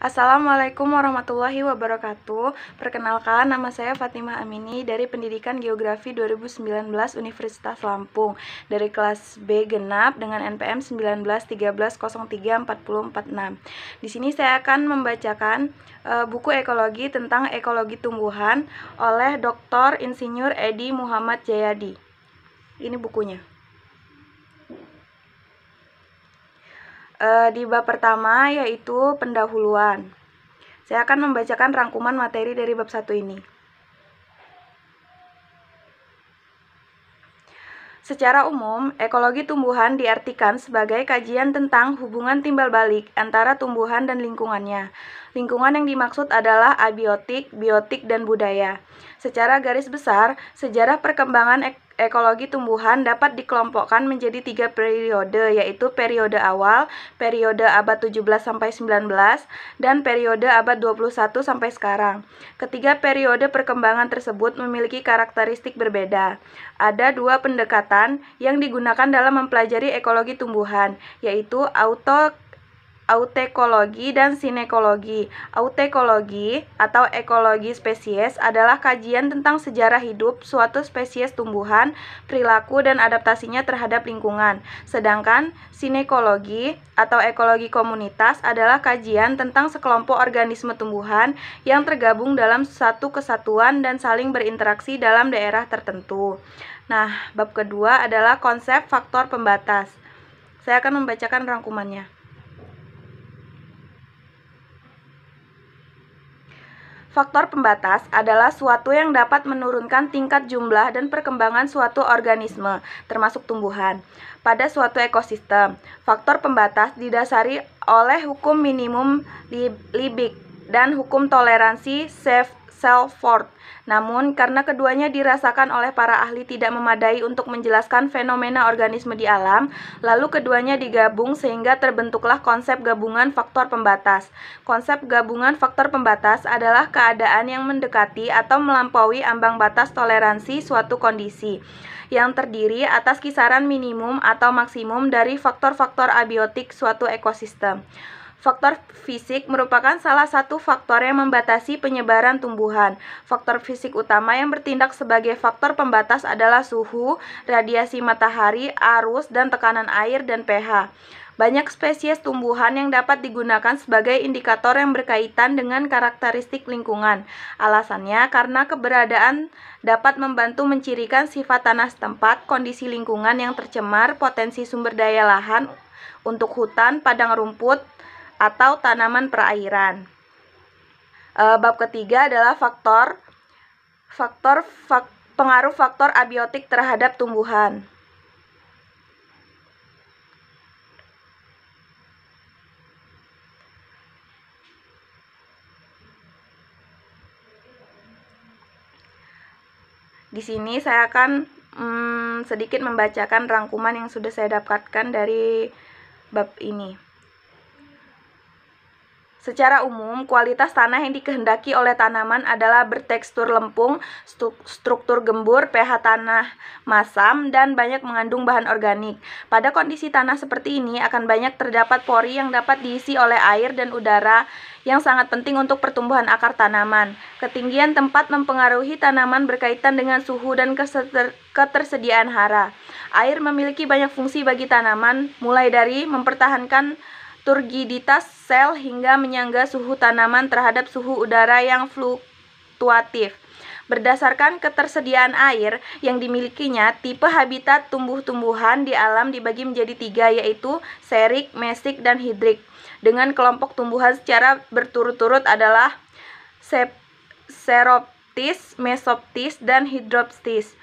Assalamualaikum warahmatullahi wabarakatuh. Perkenalkan, nama saya Fatimah Amini dari Pendidikan Geografi 2019 Universitas Lampung dari kelas B genap dengan NPM 1913034046. Di sini saya akan membacakan buku ekologi tentang ekologi tumbuhan oleh Dr. Insinyur Edi Muhammad Jayadi. Ini bukunya. Di bab pertama yaitu pendahuluan. Saya akan membacakan rangkuman materi dari bab 1 ini. Secara umum, ekologi tumbuhan diartikan sebagai kajian tentang hubungan timbal balik antara tumbuhan dan lingkungannya. Lingkungan yang dimaksud adalah abiotik, biotik, dan budaya. Secara garis besar, sejarah perkembangan ekologi tumbuhan dapat dikelompokkan menjadi 3 periode, yaitu periode awal, periode abad 17-19, dan periode abad 21 sampai sekarang. Ketiga periode perkembangan tersebut memiliki karakteristik berbeda. Ada 2 pendekatan yang digunakan dalam mempelajari ekologi tumbuhan, yaitu autekologi dan sinekologi. Autekologi atau ekologi spesies adalah kajian tentang sejarah hidup suatu spesies tumbuhan, perilaku dan adaptasinya terhadap lingkungan. Sedangkan sinekologi atau ekologi komunitas adalah kajian tentang sekelompok organisme tumbuhan yang tergabung dalam satu kesatuan dan saling berinteraksi dalam daerah tertentu. Nah, bab kedua adalah konsep faktor pembatas. Saya akan membacakan rangkumannya. Faktor pembatas adalah suatu yang dapat menurunkan tingkat jumlah dan perkembangan suatu organisme, termasuk tumbuhan, pada suatu ekosistem. Faktor pembatas didasari oleh hukum minimum Liebig dan hukum toleransi Selford. Namun, karena keduanya dirasakan oleh para ahli tidak memadai untuk menjelaskan fenomena organisme di alam, lalu keduanya digabung sehingga terbentuklah konsep gabungan faktor pembatas. Konsep gabungan faktor pembatas adalah keadaan yang mendekati atau melampaui ambang batas toleransi suatu kondisi, yang terdiri atas kisaran minimum atau maksimum dari faktor-faktor abiotik suatu ekosistem. Faktor fisik merupakan salah satu faktor yang membatasi penyebaran tumbuhan. Faktor fisik utama yang bertindak sebagai faktor pembatas adalah suhu, radiasi matahari, arus, dan tekanan air dan pH. Banyak spesies tumbuhan yang dapat digunakan sebagai indikator yang berkaitan dengan karakteristik lingkungan. Alasannya karena keberadaan dapat membantu mencirikan sifat tanah setempat, kondisi lingkungan yang tercemar, potensi sumber daya lahan untuk hutan, padang rumput, atau tanaman perairan. Bab ketiga adalah pengaruh faktor abiotik terhadap tumbuhan. Di sini saya akan sedikit membacakan rangkuman yang sudah saya dapatkan dari bab ini. Secara umum, kualitas tanah yang dikehendaki oleh tanaman adalah bertekstur lempung, struktur gembur, pH tanah masam, dan banyak mengandung bahan organik. Pada kondisi tanah seperti ini, akan banyak terdapat pori yang dapat diisi oleh air dan udara yang sangat penting untuk pertumbuhan akar tanaman. Ketinggian tempat mempengaruhi tanaman berkaitan dengan suhu dan ketersediaan hara. Air memiliki banyak fungsi bagi tanaman, mulai dari mempertahankan turgiditas sel hingga menyangga suhu tanaman terhadap suhu udara yang fluktuatif. Berdasarkan ketersediaan air yang dimilikinya, tipe habitat tumbuh-tumbuhan di alam dibagi menjadi 3, yaitu serik, mesik, dan hidrik. Dengan kelompok tumbuhan secara berturut-turut adalah xeroptis, mesoptis, dan hidroptis.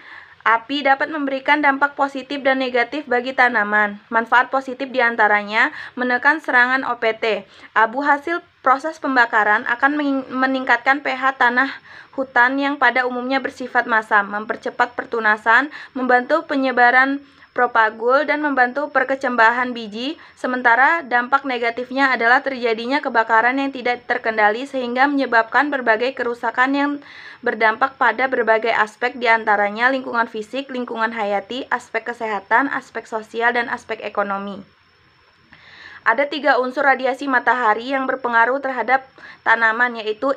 Api dapat memberikan dampak positif dan negatif bagi tanaman. Manfaat positif diantaranya menekan serangan OPT. Abu hasil proses pembakaran akan meningkatkan pH tanah hutan yang pada umumnya bersifat masam, mempercepat pertunasan, membantu penyebaran propagul, dan membantu perkecambahan biji. Sementara dampak negatifnya adalah terjadinya kebakaran yang tidak terkendali sehingga menyebabkan berbagai kerusakan yang berdampak pada berbagai aspek, diantaranya lingkungan fisik, lingkungan hayati, aspek kesehatan, aspek sosial, dan aspek ekonomi. Ada 3 unsur radiasi matahari yang berpengaruh terhadap tanaman, yaitu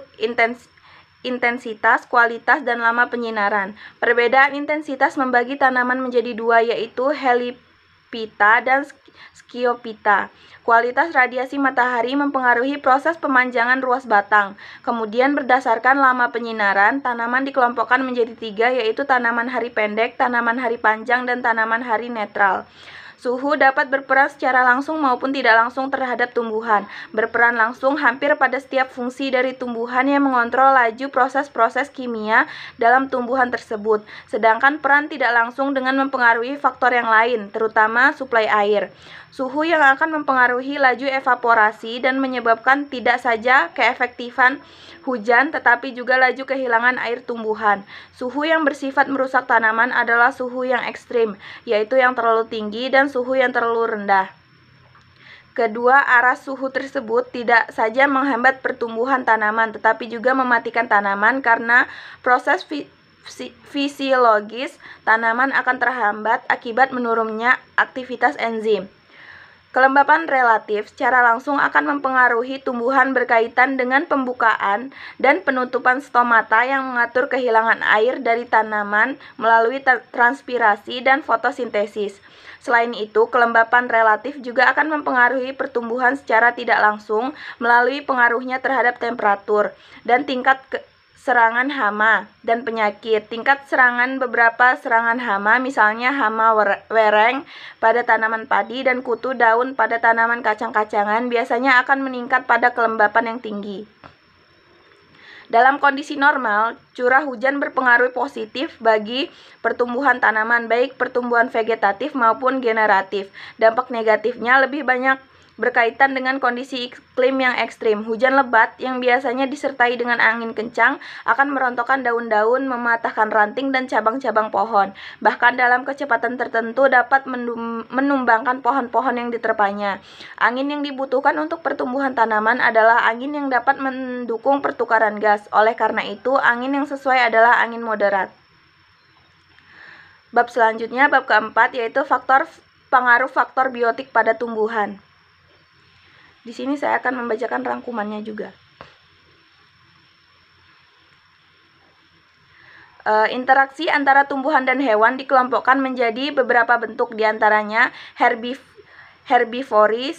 intensitas, kualitas, dan lama penyinaran. Perbedaan intensitas membagi tanaman menjadi 2, yaitu Heliophyta dan Sciophyta. Kualitas radiasi matahari mempengaruhi proses pemanjangan ruas batang. Kemudian berdasarkan lama penyinaran, tanaman dikelompokkan menjadi 3, yaitu tanaman hari pendek, tanaman hari panjang, dan tanaman hari netral. Suhu dapat berperan secara langsung maupun tidak langsung terhadap tumbuhan. Berperan langsung hampir pada setiap fungsi dari tumbuhan yang mengontrol laju proses-proses kimia dalam tumbuhan tersebut. Sedangkan peran tidak langsung dengan mempengaruhi faktor yang lain, terutama suplai air. Suhu yang akan mempengaruhi laju evaporasi dan menyebabkan tidak saja keefektifan hujan, tetapi juga laju kehilangan air tumbuhan. Suhu yang bersifat merusak tanaman adalah suhu yang ekstrim, yaitu yang terlalu tinggi dan suhu yang terlalu rendah. Kedua arah suhu tersebut tidak saja menghambat pertumbuhan tanaman, tetapi juga mematikan tanaman karena proses fisiologis tanaman akan terhambat akibat menurunnya aktivitas enzim. Kelembapan relatif secara langsung akan mempengaruhi tumbuhan berkaitan dengan pembukaan dan penutupan stomata yang mengatur kehilangan air dari tanaman melalui transpirasi dan fotosintesis. Selain itu, kelembapan relatif juga akan mempengaruhi pertumbuhan secara tidak langsung melalui pengaruhnya terhadap temperatur dan tingkat serangan hama dan penyakit. Tingkat serangan beberapa serangan hama, misalnya hama wereng pada tanaman padi dan kutu daun pada tanaman kacang-kacangan, biasanya akan meningkat pada kelembapan yang tinggi. Dalam kondisi normal, curah hujan berpengaruh positif bagi pertumbuhan tanaman, baik pertumbuhan vegetatif maupun generatif. Dampak negatifnya lebih banyak berkaitan dengan kondisi iklim yang ekstrim. Hujan lebat yang biasanya disertai dengan angin kencang akan merontokkan daun-daun, mematahkan ranting dan cabang-cabang pohon. Bahkan dalam kecepatan tertentu dapat menumbangkan pohon-pohon yang diterpanya. Angin yang dibutuhkan untuk pertumbuhan tanaman adalah angin yang dapat mendukung pertukaran gas. Oleh karena itu, angin yang sesuai adalah angin moderat. Bab selanjutnya, bab keempat, yaitu pengaruh faktor biotik pada tumbuhan. Di sini saya akan membacakan rangkumannya juga. Interaksi antara tumbuhan dan hewan dikelompokkan menjadi beberapa bentuk, diantaranya herbivori,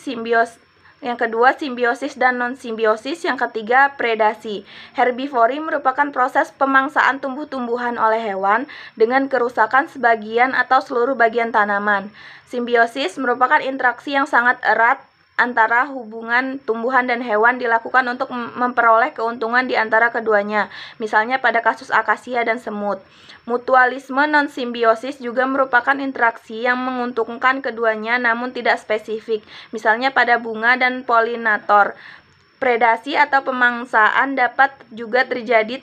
yang kedua simbiosis dan non-simbiosis, yang ketiga predasi. Herbivori merupakan proses pemangsaan tumbuh-tumbuhan oleh hewan dengan kerusakan sebagian atau seluruh bagian tanaman. Simbiosis merupakan interaksi yang sangat erat antara hubungan tumbuhan dan hewan dilakukan untuk memperoleh keuntungan di antara keduanya, misalnya pada kasus akasia dan semut. Mutualisme non-simbiosis juga merupakan interaksi yang menguntungkan keduanya namun tidak spesifik, misalnya pada bunga dan polinator. Predasi atau pemangsaan dapat juga terjadi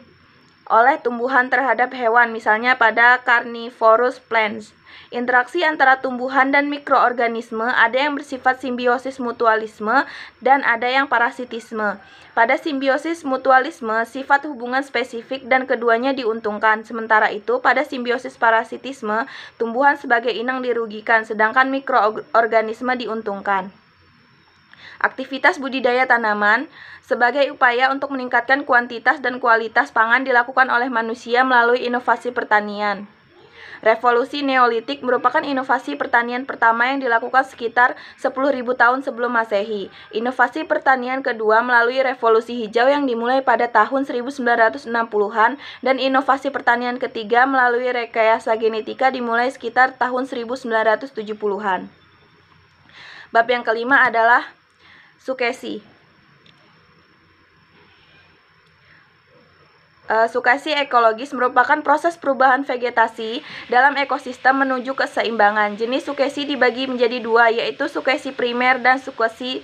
oleh tumbuhan terhadap hewan, misalnya pada carnivorous plants. Interaksi antara tumbuhan dan mikroorganisme ada yang bersifat simbiosis mutualisme dan ada yang parasitisme. Pada simbiosis mutualisme, sifat hubungan spesifik dan keduanya diuntungkan. Sementara itu, pada simbiosis parasitisme, tumbuhan sebagai inang dirugikan, sedangkan mikroorganisme diuntungkan. Aktivitas budidaya tanaman sebagai upaya untuk meningkatkan kuantitas dan kualitas pangan dilakukan oleh manusia melalui inovasi pertanian. Revolusi Neolitik merupakan inovasi pertanian pertama yang dilakukan sekitar 10.000 tahun sebelum Masehi. Inovasi pertanian kedua melalui revolusi hijau yang dimulai pada tahun 1960-an dan inovasi pertanian ketiga melalui rekayasa genetika dimulai sekitar tahun 1970-an. Bab yang kelima adalah sukesi. Sukesi ekologis merupakan proses perubahan vegetasi dalam ekosistem menuju keseimbangan. Jenis sukesi dibagi menjadi dua, yaitu sukesi primer dan sukesi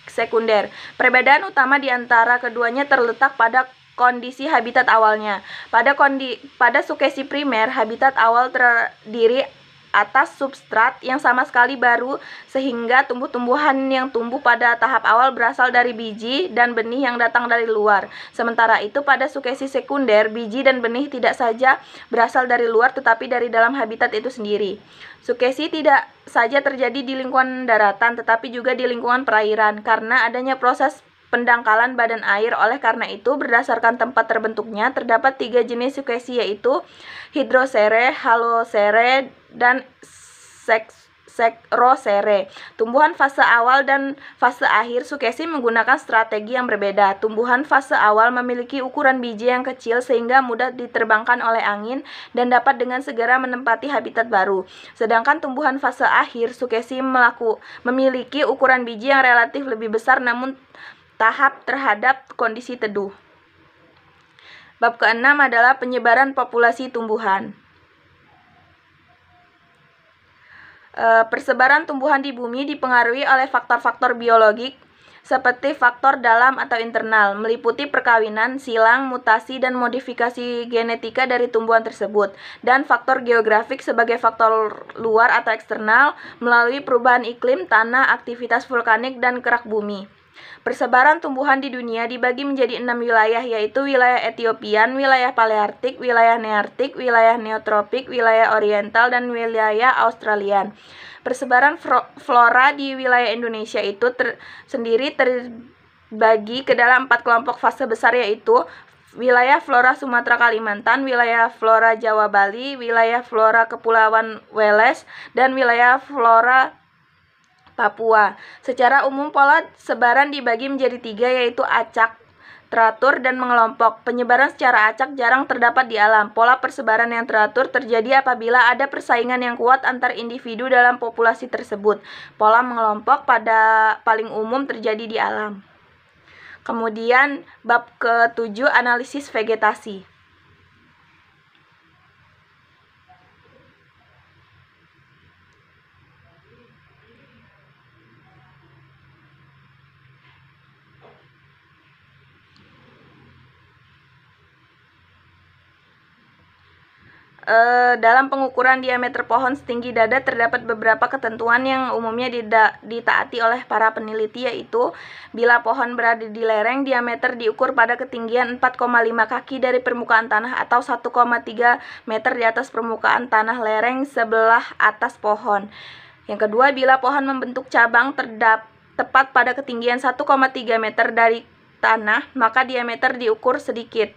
sekunder. Perbedaan utama di antara keduanya terletak pada kondisi habitat awalnya. Pada sukesi primer, habitat awal terdiri atas substrat yang sama sekali baru, sehingga tumbuh-tumbuhan yang tumbuh pada tahap awal berasal dari biji dan benih yang datang dari luar. Sementara itu pada sukesi sekunder, biji dan benih tidak saja berasal dari luar tetapi dari dalam habitat itu sendiri. Sukesi tidak saja terjadi di lingkungan daratan tetapi juga di lingkungan perairan karena adanya proses pendangkalan badan air. Oleh karena itu, berdasarkan tempat terbentuknya, terdapat 3 jenis sukesi yaitu hidrosere, halosere, dan sekrosere. Tumbuhan fase awal dan fase akhir sukesi menggunakan strategi yang berbeda. Tumbuhan fase awal memiliki ukuran biji yang kecil sehingga mudah diterbangkan oleh angin dan dapat dengan segera menempati habitat baru. Sedangkan tumbuhan fase akhir sukesi memiliki ukuran biji yang relatif lebih besar namun tahap terhadap kondisi teduh. Bab ke-6 adalah penyebaran populasi tumbuhan. Persebaran tumbuhan di bumi dipengaruhi oleh faktor-faktor biologik seperti faktor dalam atau internal, meliputi perkawinan, silang, mutasi, dan modifikasi genetika dari tumbuhan tersebut, dan faktor geografik sebagai faktor luar atau eksternal melalui perubahan iklim, tanah, aktivitas vulkanik, dan kerak bumi. Persebaran tumbuhan di dunia dibagi menjadi 6 wilayah, yaitu wilayah Etiopian, wilayah Paleartik, wilayah Neartik, wilayah Neotropik, wilayah Oriental, dan wilayah Australian. Persebaran flora di wilayah Indonesia itu sendiri terbagi ke dalam 4 kelompok fase besar, yaitu wilayah flora Sumatera Kalimantan, wilayah flora Jawa Bali, wilayah flora Kepulauan Weles, dan wilayah flora Papua. Secara umum pola sebaran dibagi menjadi 3, yaitu acak, teratur, dan mengelompok. Penyebaran secara acak jarang terdapat di alam. Pola persebaran yang teratur terjadi apabila ada persaingan yang kuat antar individu dalam populasi tersebut. Pola mengelompok pada paling umum terjadi di alam. Kemudian bab ke-7 analisis vegetasi. Dalam pengukuran diameter pohon setinggi dada terdapat beberapa ketentuan yang umumnya ditaati oleh para peneliti, yaitu bila pohon berada di lereng, diameter diukur pada ketinggian 4,5 kaki dari permukaan tanah atau 1,3 meter di atas permukaan tanah lereng sebelah atas pohon. Yang kedua, bila pohon membentuk cabang tepat pada ketinggian 1,3 meter dari tanah, maka diameter diukur sedikit.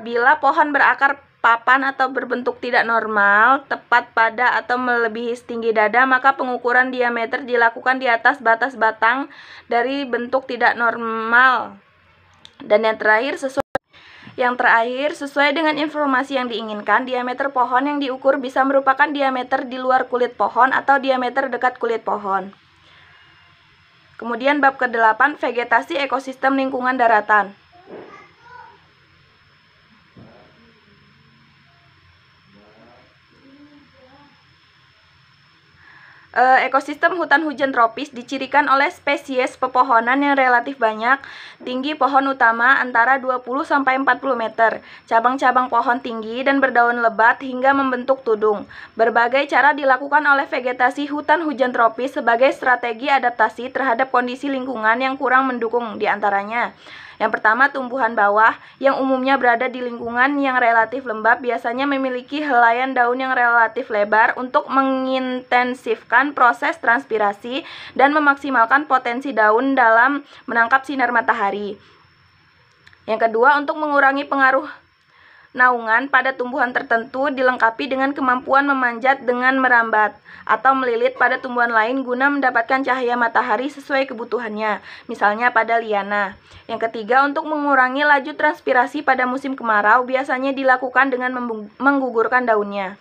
Bila pohon berakar papan atau berbentuk tidak normal, tepat pada atau melebihi setinggi dada, maka pengukuran diameter dilakukan di atas batas batang dari bentuk tidak normal. Dan yang terakhir, sesuai dengan informasi yang diinginkan, diameter pohon yang diukur bisa merupakan diameter di luar kulit pohon atau diameter dekat kulit pohon. Kemudian bab ke-8, vegetasi ekosistem lingkungan daratan. Ekosistem hutan hujan tropis dicirikan oleh spesies pepohonan yang relatif banyak, tinggi pohon utama antara 20-40 meter, cabang-cabang pohon tinggi dan berdaun lebat hingga membentuk tudung. Berbagai cara dilakukan oleh vegetasi hutan hujan tropis sebagai strategi adaptasi terhadap kondisi lingkungan yang kurang mendukung, diantaranya. Yang pertama, tumbuhan bawah yang umumnya berada di lingkungan yang relatif lembab biasanya memiliki helaian daun yang relatif lebar untuk mengintensifkan proses transpirasi dan memaksimalkan potensi daun dalam menangkap sinar matahari. Yang kedua, untuk mengurangi pengaruh naungan pada tumbuhan tertentu dilengkapi dengan kemampuan memanjat dengan merambat atau melilit pada tumbuhan lain guna mendapatkan cahaya matahari sesuai kebutuhannya, misalnya pada liana. Yang ketiga, untuk mengurangi laju transpirasi pada musim kemarau biasanya dilakukan dengan menggugurkan daunnya.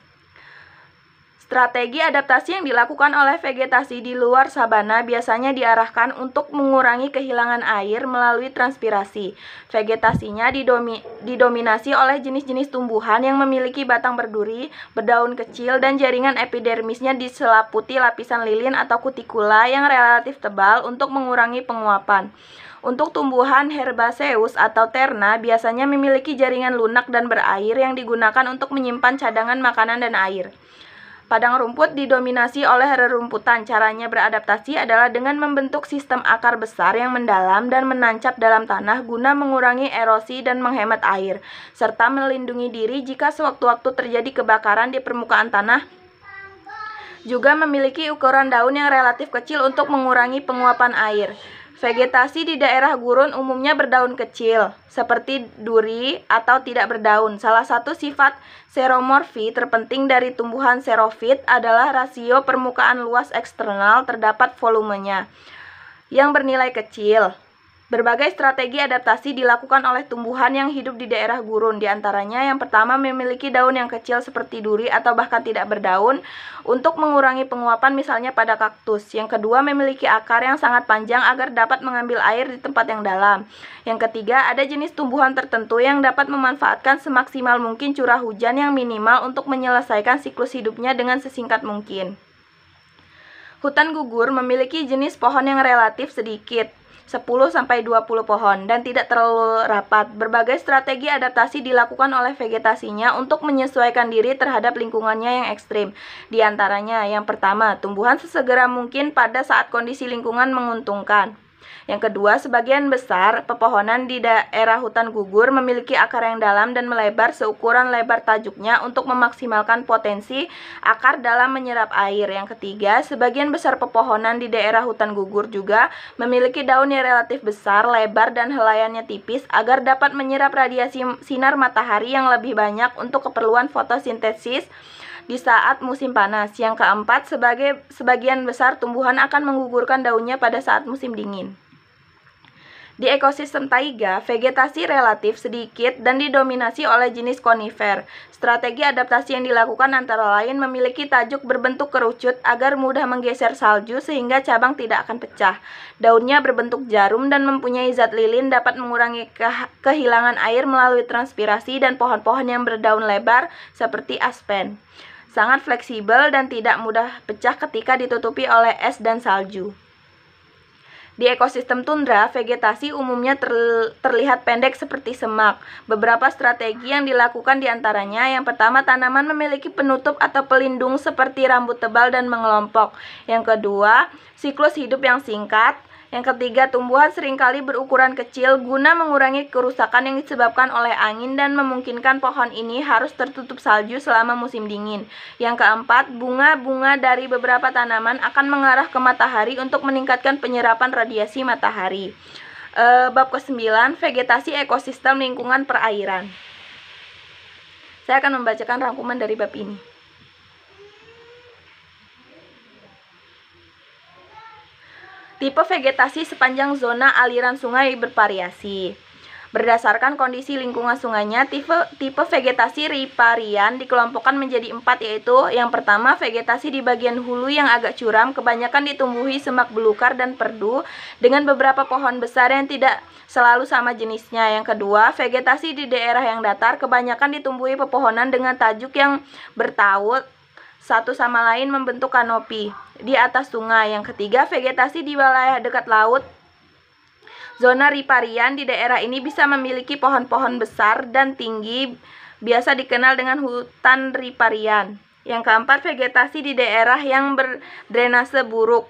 Strategi adaptasi yang dilakukan oleh vegetasi di luar sabana biasanya diarahkan untuk mengurangi kehilangan air melalui transpirasi. Vegetasinya didominasi oleh jenis-jenis tumbuhan yang memiliki batang berduri, berdaun kecil, dan jaringan epidermisnya diselaputi lapisan lilin atau kutikula yang relatif tebal untuk mengurangi penguapan. Untuk tumbuhan herbaceus atau terna biasanya memiliki jaringan lunak dan berair yang digunakan untuk menyimpan cadangan makanan dan air. Padang rumput didominasi oleh rerumputan. Caranya beradaptasi adalah dengan membentuk sistem akar besar yang mendalam dan menancap dalam tanah guna mengurangi erosi dan menghemat air, serta melindungi diri jika sewaktu-waktu terjadi kebakaran di permukaan tanah. Juga memiliki ukuran daun yang relatif kecil untuk mengurangi penguapan air. Vegetasi di daerah gurun umumnya berdaun kecil, seperti duri atau tidak berdaun. Salah satu sifat xeromorfi terpenting dari tumbuhan xerofit adalah rasio permukaan luas eksternal terdapat volumenya, yang bernilai kecil. Berbagai strategi adaptasi dilakukan oleh tumbuhan yang hidup di daerah gurun. Di antaranya, yang pertama memiliki daun yang kecil seperti duri atau bahkan tidak berdaun untuk mengurangi penguapan, misalnya pada kaktus. Yang kedua, memiliki akar yang sangat panjang agar dapat mengambil air di tempat yang dalam. Yang ketiga, ada jenis tumbuhan tertentu yang dapat memanfaatkan semaksimal mungkin curah hujan yang minimal untuk menyelesaikan siklus hidupnya dengan sesingkat mungkin. Hutan gugur memiliki jenis pohon yang relatif sedikit, 10-20 pohon, dan tidak terlalu rapat. Berbagai strategi adaptasi dilakukan oleh vegetasinya untuk menyesuaikan diri terhadap lingkungannya yang ekstrim. Di antaranya, yang pertama, tumbuhan sesegera mungkin pada saat kondisi lingkungan menguntungkan. Yang kedua, sebagian besar pepohonan di daerah hutan gugur memiliki akar yang dalam dan melebar seukuran lebar tajuknya untuk memaksimalkan potensi akar dalam menyerap air. Yang ketiga, sebagian besar pepohonan di daerah hutan gugur juga memiliki daun yang relatif besar, lebar, dan helaiannya tipis agar dapat menyerap radiasi sinar matahari yang lebih banyak untuk keperluan fotosintesis di saat musim panas. Yang keempat, sebagian besar tumbuhan akan menggugurkan daunnya pada saat musim dingin. Di ekosistem taiga, vegetasi relatif sedikit dan didominasi oleh jenis konifer. Strategi adaptasi yang dilakukan antara lain memiliki tajuk berbentuk kerucut agar mudah menggeser salju sehingga cabang tidak akan pecah. Daunnya berbentuk jarum dan mempunyai zat lilin dapat mengurangi kehilangan air melalui transpirasi, dan pohon-pohon yang berdaun lebar seperti aspen. Sangat fleksibel dan tidak mudah pecah ketika ditutupi oleh es dan salju. Di ekosistem tundra, vegetasi umumnya terlihat pendek seperti semak. Beberapa strategi yang dilakukan diantaranya, yang pertama, tanaman memiliki penutup atau pelindung seperti rambut tebal dan mengelompok. Yang kedua, siklus hidup yang singkat. Yang ketiga, tumbuhan seringkali berukuran kecil guna mengurangi kerusakan yang disebabkan oleh angin dan memungkinkan pohon ini harus tertutup salju selama musim dingin. Yang keempat, bunga-bunga dari beberapa tanaman akan mengarah ke matahari untuk meningkatkan penyerapan radiasi matahari. Bab ke-9, vegetasi ekosistem lingkungan perairan. Saya akan membacakan rangkuman dari bab ini. Tipe vegetasi sepanjang zona aliran sungai bervariasi. Berdasarkan kondisi lingkungan sungainya, tipe vegetasi riparian dikelompokkan menjadi 4, yaitu yang pertama, vegetasi di bagian hulu yang agak curam, kebanyakan ditumbuhi semak belukar dan perdu dengan beberapa pohon besar yang tidak selalu sama jenisnya. Yang kedua, vegetasi di daerah yang datar, kebanyakan ditumbuhi pepohonan dengan tajuk yang bertaut satu sama lain membentuk kanopi di atas sungai. Yang ketiga, vegetasi di wilayah dekat laut. Zona riparian di daerah ini bisa memiliki pohon-pohon besar dan tinggi, biasa dikenal dengan hutan riparian. Yang keempat, vegetasi di daerah yang berdrainase buruk.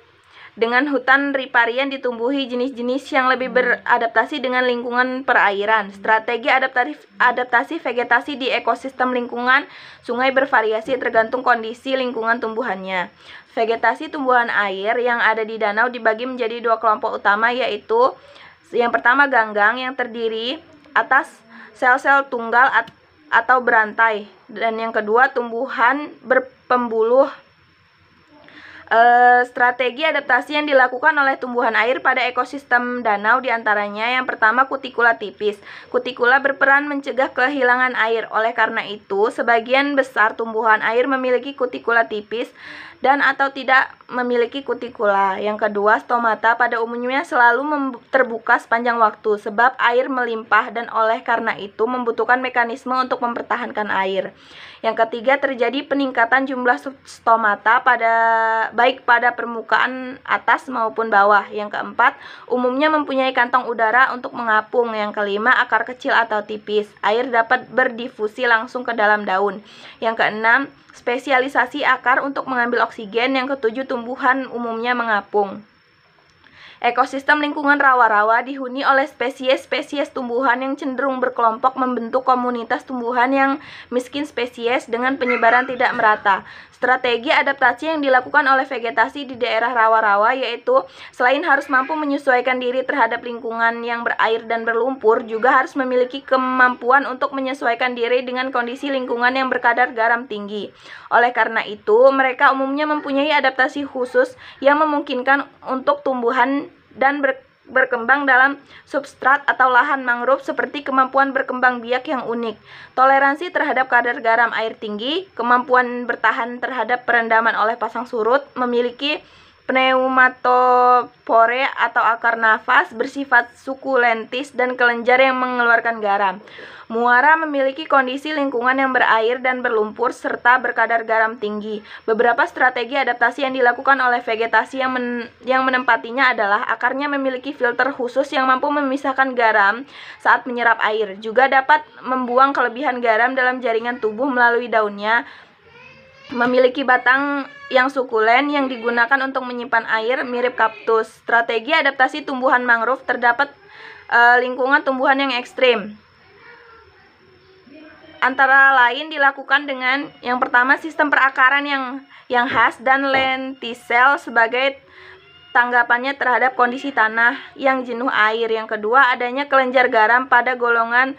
Dengan hutan riparian ditumbuhi jenis-jenis yang lebih beradaptasi dengan lingkungan perairan. Strategi adaptasi vegetasi di ekosistem lingkungan sungai bervariasi tergantung kondisi lingkungan tumbuhannya. Vegetasi tumbuhan air yang ada di danau dibagi menjadi 2 kelompok utama, yaitu yang pertama, ganggang yang terdiri atas sel-sel tunggal atau berantai, dan yang kedua, tumbuhan berpembuluh. Strategi adaptasi yang dilakukan oleh tumbuhan air pada ekosistem danau diantaranya, yang pertama, kutikula tipis. Kutikula berperan mencegah kehilangan air. Oleh karena itu, sebagian besar tumbuhan air memiliki kutikula tipis dan atau tidak memiliki kutikula. Yang kedua, stomata pada umumnya selalu terbuka sepanjang waktu sebab air melimpah dan oleh karena itu membutuhkan mekanisme untuk mempertahankan air. Yang ketiga, terjadi peningkatan jumlah stomata baik pada permukaan atas maupun bawah. Yang keempat, umumnya mempunyai kantong udara untuk mengapung. Yang kelima, akar kecil atau tipis. Air dapat berdifusi langsung ke dalam daun. Yang keenam, spesialisasi akar untuk mengambil oksigen. Yang ketujuh, tumbuhan umumnya mengapung. Ekosistem lingkungan rawa-rawa dihuni oleh spesies-spesies tumbuhan yang cenderung berkelompok membentuk komunitas tumbuhan yang miskin spesies dengan penyebaran tidak merata. Strategi adaptasi yang dilakukan oleh vegetasi di daerah rawa-rawa yaitu selain harus mampu menyesuaikan diri terhadap lingkungan yang berair dan berlumpur, juga harus memiliki kemampuan untuk menyesuaikan diri dengan kondisi lingkungan yang berkadar garam tinggi. Oleh karena itu, mereka umumnya mempunyai adaptasi khusus yang memungkinkan untuk tumbuhan dan berkembang dalam substrat atau lahan mangrove seperti kemampuan berkembang biak yang unik, toleransi terhadap kadar garam air tinggi, kemampuan bertahan terhadap perendaman oleh pasang surut, memiliki pneumatopore atau akar nafas bersifat sukulentis dan kelenjar yang mengeluarkan garam. Muara memiliki kondisi lingkungan yang berair dan berlumpur serta berkadar garam tinggi. Beberapa strategi adaptasi yang dilakukan oleh vegetasi yang menempatinya adalah akarnya memiliki filter khusus yang mampu memisahkan garam saat menyerap air. Juga dapat membuang kelebihan garam dalam jaringan tubuh melalui daunnya. Memiliki batang yang sukulen yang digunakan untuk menyimpan air mirip kaktus. Strategi adaptasi tumbuhan mangrove terdapat lingkungan tumbuhan yang ekstrim. Antara lain dilakukan dengan yang pertama sistem perakaran yang khas dan lentisel sebagai tanggapannya terhadap kondisi tanah yang jenuh air. Yang kedua, adanya kelenjar garam pada golongan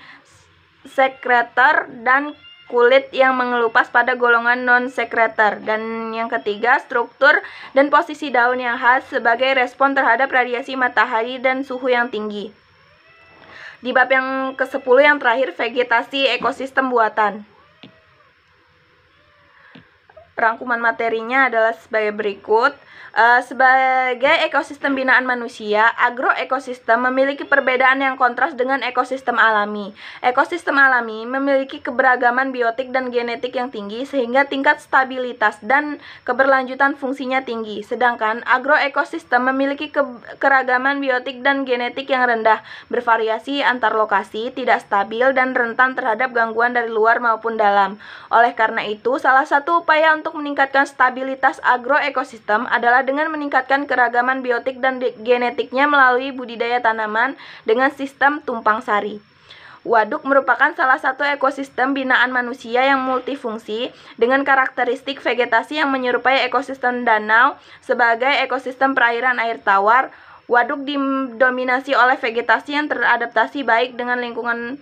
sekretor dan kulit yang mengelupas pada golongan non-sekretor. Dan yang ketiga, struktur dan posisi daun yang khas sebagai respon terhadap radiasi matahari dan suhu yang tinggi. Di bab yang ke-10 yang terakhir, vegetasi ekosistem buatan. Rangkuman materinya adalah sebagai berikut. Sebagai ekosistem binaan manusia, agroekosistem memiliki perbedaan yang kontras dengan ekosistem alami. Ekosistem alami memiliki keberagaman biotik dan genetik yang tinggi sehingga tingkat stabilitas dan keberlanjutan fungsinya tinggi. Sedangkan agroekosistem memiliki keragaman biotik dan genetik yang rendah, bervariasi antar lokasi, tidak stabil dan rentan terhadap gangguan dari luar maupun dalam. Oleh karena itu, salah satu upaya untuk meningkatkan stabilitas agroekosistem adalah dengan meningkatkan keragaman biotik dan genetiknya melalui budidaya tanaman dengan sistem tumpang sari. Waduk merupakan salah satu ekosistem binaan manusia yang multifungsi dengan karakteristik vegetasi yang menyerupai ekosistem danau sebagai ekosistem perairan air tawar. Waduk didominasi oleh vegetasi yang teradaptasi baik dengan lingkungan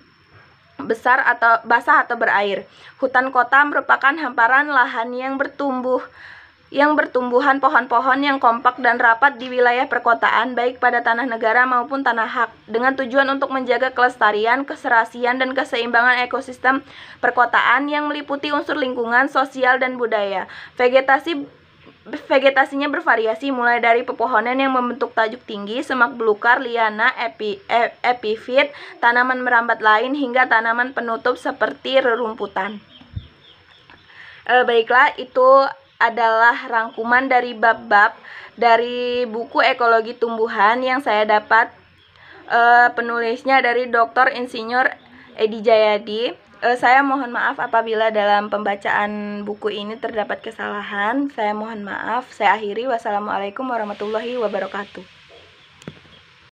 besar atau basah atau berair. Hutan kota merupakan hamparan lahan yang bertumbuhan pohon-pohon yang kompak dan rapat di wilayah perkotaan baik pada tanah negara maupun tanah hak dengan tujuan untuk menjaga kelestarian, keserasian dan keseimbangan ekosistem perkotaan yang meliputi unsur lingkungan, sosial dan budaya. Vegetasinya bervariasi mulai dari pepohonan yang membentuk tajuk tinggi, semak belukar, liana, epifit, tanaman merambat lain hingga tanaman penutup seperti rerumputan. Baiklah, itu adalah rangkuman dari bab-bab dari buku Ekologi Tumbuhan yang saya dapat. Penulisnya dari Dr. Insinyur Edi Jayadi. Saya mohon maaf apabila dalam pembacaan buku ini terdapat kesalahan. Saya mohon maaf. Saya akhiri. Wassalamualaikum warahmatullahi wabarakatuh.